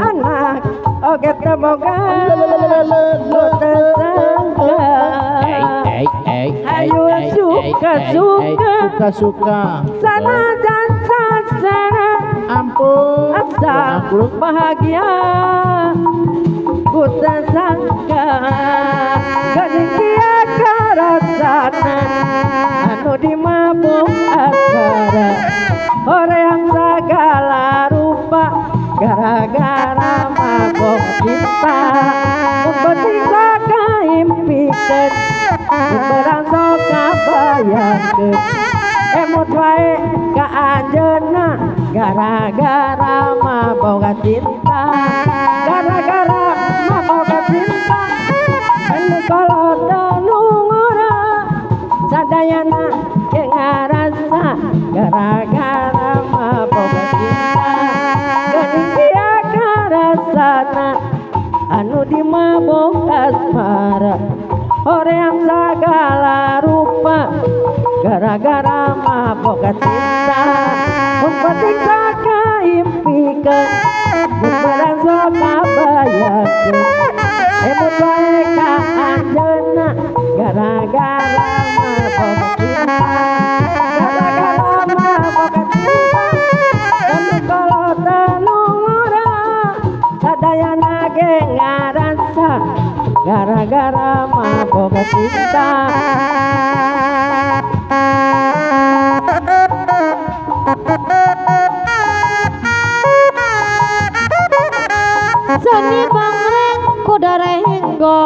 anak oke temoga ayo suka sana dan sana ampun asal bahagia ku tersangka ketinggian karasana anu dimabuk asara orang segala rupa gara-gara mabok cinta ketika kaimpikan berangkat kabayakeun emot wae ka anjeunna gara-gara mabok cinta gara-gara mabok cinta anu kolot nungura sadayana ge ngarasa gara-gara mabok cinta ketinggia karasana anu dimabok asmara orang segala rupa gara-gara mabok cinta ketika kaimpikan berang sok kabayakeun emot wae ka anjeunna gara-gara mabok cinta gara-gara mabok cinta anu kolot nungura sadayana ge ngarasa gara-gara mabok cinta seni bangreng kuda renggo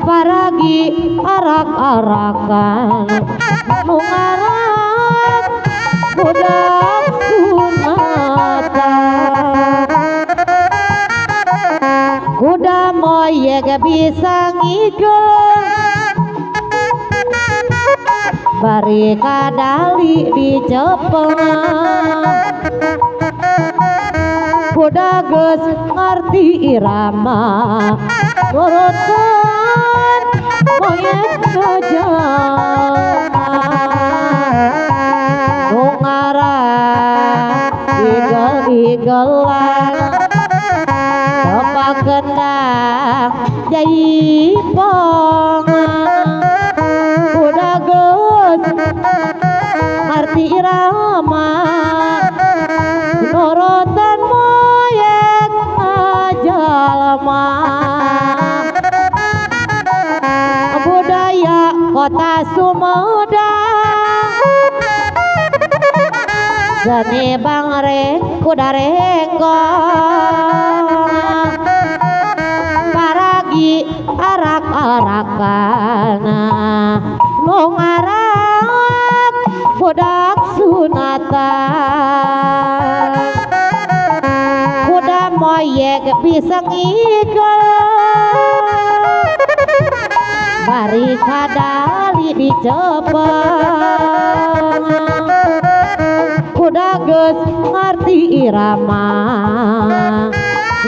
paragi arak-arakan nu ngaran budak sunatan kuda moyeg bisa ngigel bari kadali dicepeng kuda geus ngarti irama nurutan moyeg ngajalma nu ngaran igel-igelan tepak gendang jaipong kuda geus ngarti irama nurutan moyeg ngajalma budaya kota Sumedang seni bangreng kuda renggo paragi arak-arakan nu ngaran budak sunatan kuda moyeg bisa ngigel bari kadali dicepeng kuda geus ngarti irama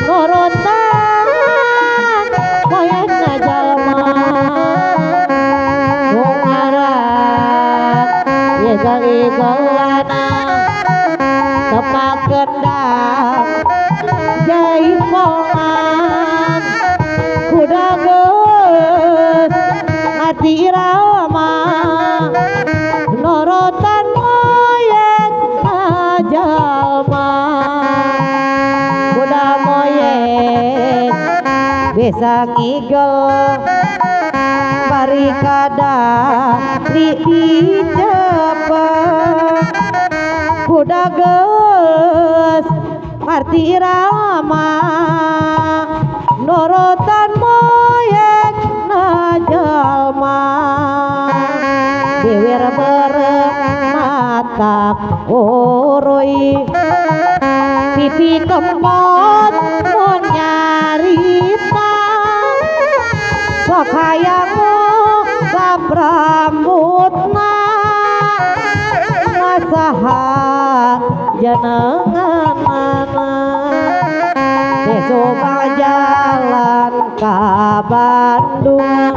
nurutan moyeg ngajalma nu ngaran igel-igelan tepak gendang jaipongan kuda geus ngarti irama nurutan moyeg ngajalma kuda moyeg bisa ngigel bari kadali dicepeng kuda geus ngarti irama nurutan moyeg ngajalma diwir berem matak uruy pipi kempot mun nyarita sok hayangu saprambutna nasaha jenenganana besok jalan ka Bandung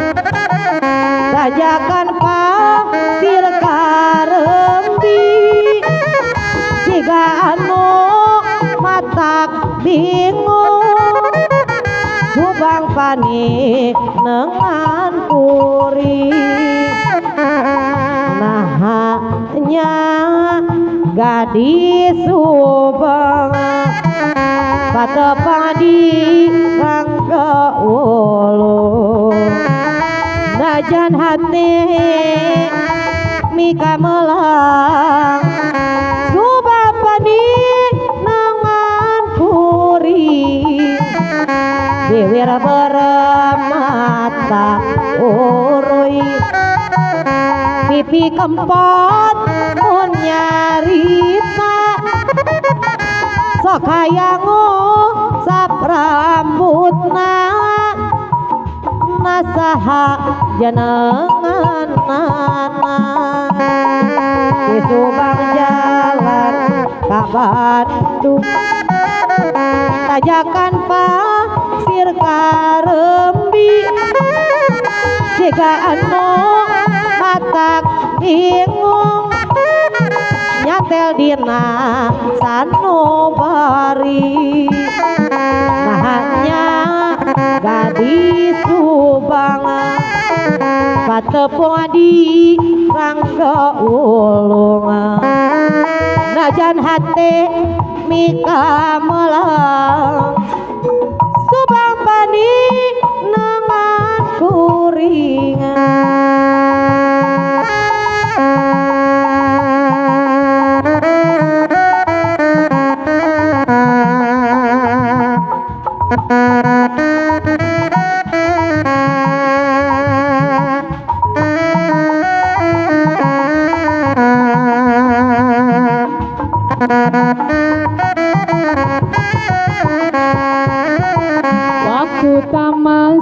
tajakan pasir karembi siga anu matak bingung subang panik nengan puri nahanya gadis subang patepang di rangga ulu najan hati mika melang subang panik nengan puri diwir beremata uruy pipi kempot mun nyarita sok hayangu saprambutna nasaha jenenganana di Subang jalan ka Bandung tajakan pasir karembi siga anu matak bingung nyatel dina sanubari nahanya gadis Subang patepung di rangga ulung najan hate mika melang Subang pani nengan kuringan Waktu taman